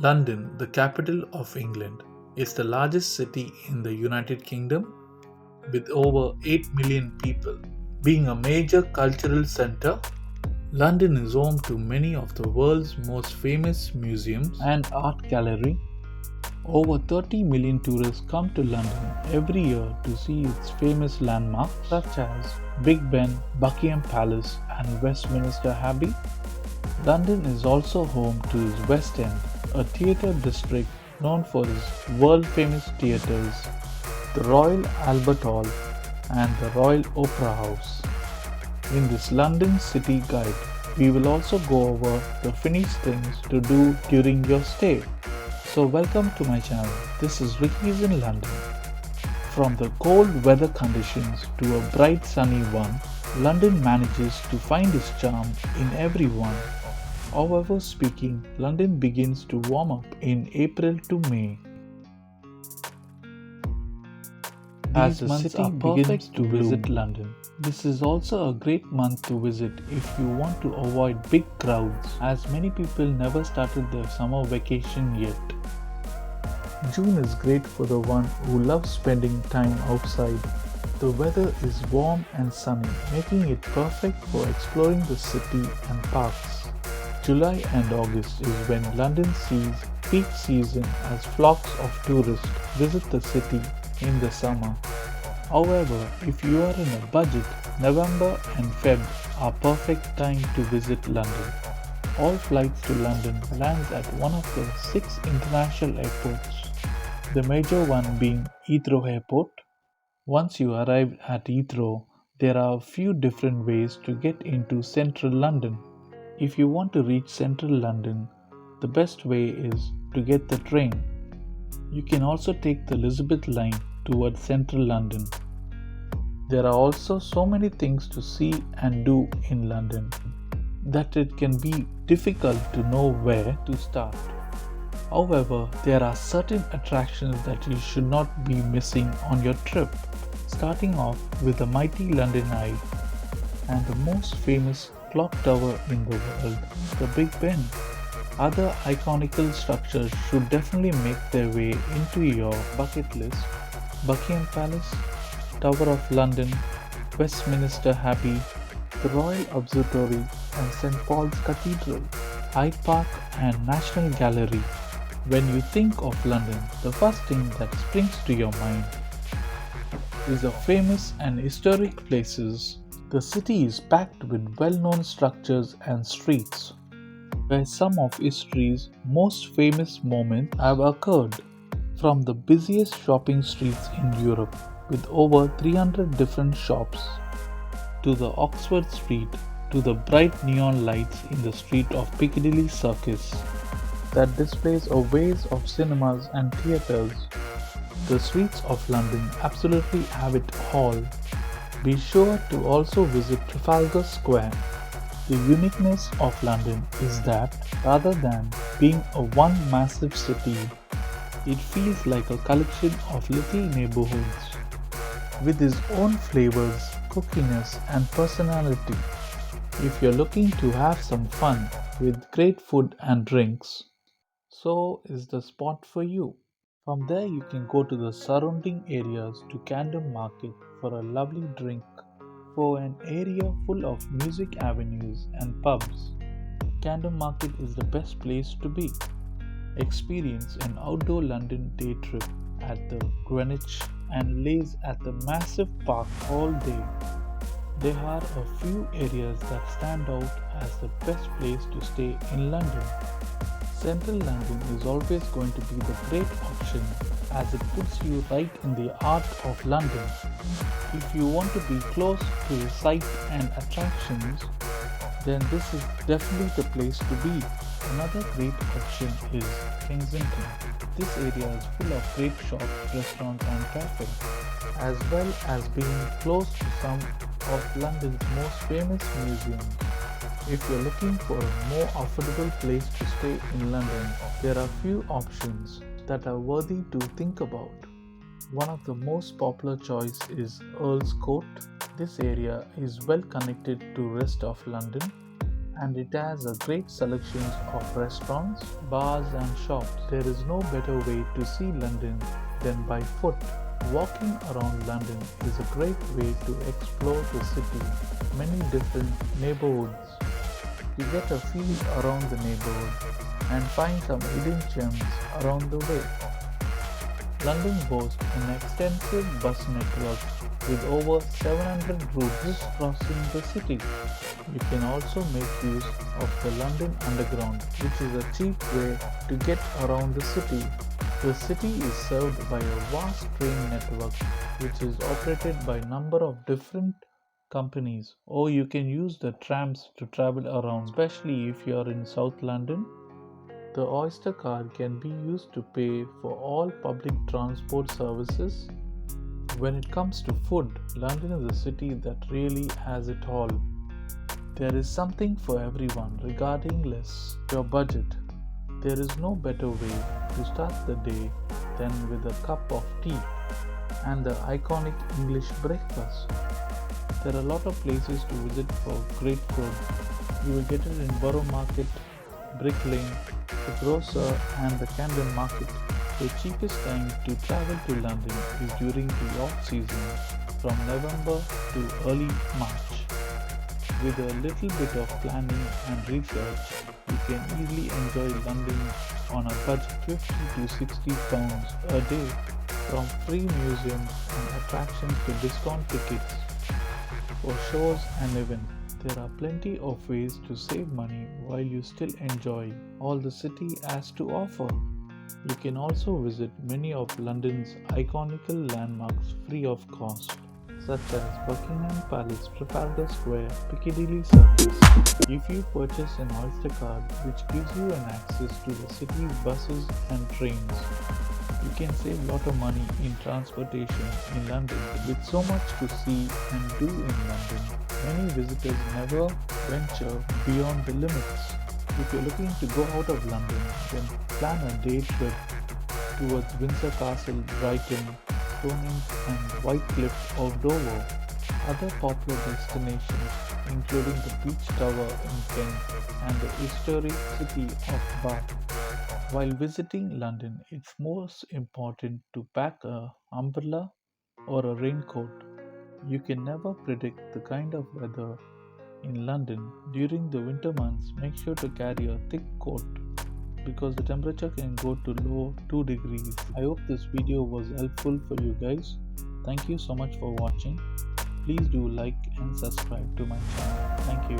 London, the capital of England, is the largest city in the United Kingdom with over 8 million people. Being a major cultural center, London is home to many of the world's most famous museums and art gallery. Over 30 million tourists come to London every year to see its famous landmarks such as Big Ben, Buckingham Palace, and Westminster Abbey. London is also home to its West End, a theatre district known for its world famous theatres, the Royal Albert Hall and the Royal Opera House. In this London City Guide, we will also go over the finished things to do during your stay. So welcome to my channel. This is Ricky's in London. From the cold weather conditions to a bright sunny one, London manages to find its charm in everyone. However speaking, London begins to warm up in April to May. As the city begins to visit London. This is also a great month to visit if you want to avoid big crowds, as many people never started their summer vacation yet. June is great for the one who loves spending time outside. The weather is warm and sunny, making it perfect for exploring the city and parks. July and August is when London sees peak season as flocks of tourists visit the city in the summer. However, if you are in a budget, November and Feb are perfect time to visit London. All flights to London lands at one of the 6 international airports, the major one being Heathrow Airport. Once you arrive at Heathrow, there are a few different ways to get into central London. If you want to reach central London, the best way is to get the train. You can also take the Elizabeth line towards central London. There are also so many things to see and do in London that it can be difficult to know where to start. However, there are certain attractions that you should not be missing on your trip, starting off with the mighty London Eye and the most famous clock tower in the world, the Big Ben. Other iconical structures should definitely make their way into your bucket list. Buckingham Palace, Tower of London, Westminster Abbey, the Royal Observatory and St. Paul's Cathedral, Hyde Park and National Gallery. When you think of London, the first thing that springs to your mind is the famous and historic places. The city is packed with well-known structures and streets, where some of history's most famous moments have occurred. From the busiest shopping streets in Europe with over 300 different shops, to the Oxford Street, to the bright neon lights in the street of Piccadilly Circus that displays a waves of cinemas and theatres. The streets of London absolutely have it all. Be sure to also visit Trafalgar Square. The uniqueness of London is that rather than being a one massive city, it feels like a collection of little neighborhoods with its own flavors, cookiness and personality. If you're looking to have some fun with great food and drinks, so is the spot for you. From there you can go to the surrounding areas to Camden Market for a lovely drink. For an area full of music avenues and pubs, Camden Market is the best place to be. Experience an outdoor London day trip at the Greenwich and laze at the massive park all day. There are a few areas that stand out as the best place to stay in London. Central London is always going to be the great option as it puts you right in the heart of London. If you want to be close to the sights and attractions, then this is definitely the place to be. Another great option is Kensington. This area is full of great shops, restaurants and cafes, as well as being close to some of London's most famous museums. If you're looking for a more affordable place to stay in London, there are few options that are worthy to think about. One of the most popular choice is Earl's Court. This area is well connected to rest of London and it has a great selection of restaurants, bars and shops. There is no better way to see London than by foot. Walking around London is a great way to explore the city, many different neighborhoods. You get a feel around the neighborhood and find some hidden gems around the way. London boasts an extensive bus network with over 700 routes crossing the city. You can also make use of the London Underground, which is a cheap way to get around the city. The city is served by a vast train network which is operated by a number of different companies, or you can use the trams to travel around, especially if you are in South London. The Oyster card can be used to pay for all public transport services. When it comes to food, London is a city that really has it all. There is something for everyone regardless your budget. There is no better way to start the day than with a cup of tea and the iconic English breakfast. There are a lot of places to visit for great food. You will get it in Borough Market, Brick Lane, the Grocer and the Camden Market. The cheapest time to travel to London is during the off-season from November to early March. With a little bit of planning and research, you can easily enjoy London on a budget 50 to 60 pounds a day, from free museums and attractions to discount tickets for shows and events. There are plenty of ways to save money while you still enjoy all the city has to offer. You can also visit many of London's iconic landmarks free of cost, such as Buckingham Palace, Trafalgar Square, Piccadilly Circus. If you purchase an Oyster card, which gives you an access to the city's buses and trains, you can save a lot of money in transportation in London. With so much to see and do in London, many visitors never venture beyond the limits. If you're looking to go out of London, then plan a day trip towards Windsor Castle, Brighton, Stonehenge and Whitecliff of Dover. Other popular destinations including the Beach Tower in Kent and the historic city of Bath. While visiting London, it's most important to pack a umbrella or a raincoat. You can never predict the kind of weather in London. During the winter months, make sure to carry a thick coat because the temperature can go to low 2 degrees. I hope this video was helpful for you guys. Thank you so much for watching. Please do like and subscribe to my channel. Thank you.